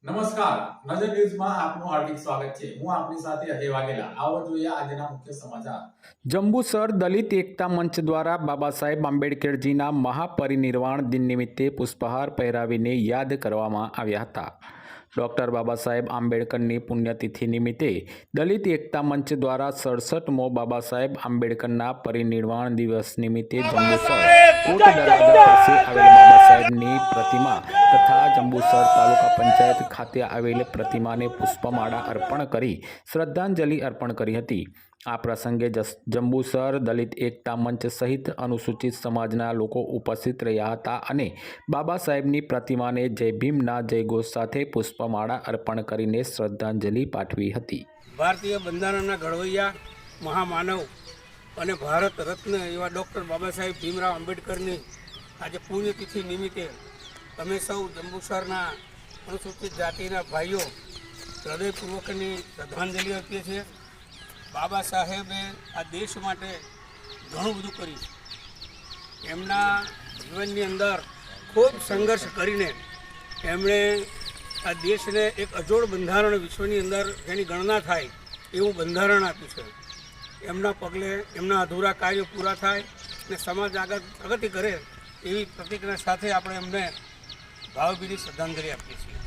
નમસ્કાર, નજર ન્યૂઝમાં આપનું હાર્દિક સ્વાગત છે। હું આપની સાથે અજય વાઘેલા। આવો જોઈએ આજના મુખ્ય સમાચાર। જંબુસર દલિત એકતા મંચ દ્વારા બાબા સાહેબ આંબેડકરજીના મહાપરિનિર્વાણ દિન નિમિત્તે પુષ્પહાર પહેરાવીને યાદ કરવામાં આવ્યા હતા। ડૉક્ટર બાબા સાહેબ આંબેડકરની પુણ્યતિથિ નિમિત્તે દલિત એકતા મંચ દ્વારા 67મો બાબા સાહેબ આંબેડકરના પરિનિર્વાણ દિવસ નિમિત્તે જંબુસર કોટ દરવાજા પાસે આવેલ બાબા સાહેબની પ્રતિમા તથા જંબુસર તાલુકા પંચાયત ખાતે આવેલ પ્રતિમાને પુષ્પમાળા અર્પણ કરી શ્રદ્ધાંજલિ અર્પણ કરી હતી। આ પ્રસંગે જંબુસર દલિત એકતા મંચ સહિત અનુસૂચિત સમાજના લોકો ઉપસ્થિત રહ્યા હતા અને બાબા સાહેબની પ્રતિમાને જય ભીમના જયઘોષ સાથે પુષ્પમાળા અર્પણ કરીને શ્રદ્ધાંજલિ પાઠવી હતી। ભારતીય બંધારણના ઘડવૈયા મહામાનવ અને ભારત રત્ન એવા ડૉક્ટર બાબા સાહેબ ભીમરાવ આંબેડકરની આજે પુણ્યતિથિ નિમિત્તે અમે સૌ જંબુસરના અનુસૂચિત જાતિના ભાઈઓ હૃદયપૂર્વકની શ્રદ્ધાંજલિ આપીએ છીએ। બાબા સાહેબે આ દેશ માટે ઘણું બધું કર્યું છે। એમના જીવનની અંદર ખૂબ સંઘર્ષ કરીને એમણે આ દેશને એક અજોડ બંધારણ વિશ્વની અંદર જેની ગણના થાય એવું બંધારણ આપ્યું છે। એમના પગલે એમના અધૂરા કાર્યો પૂરા થાય અને સમાજ આગળ પ્રગતિ કરે એવી પ્રતિજ્ઞા સાથે આપણે એમને ભાવભીની શ્રદ્ધાંજલિ આપીએ છીએ।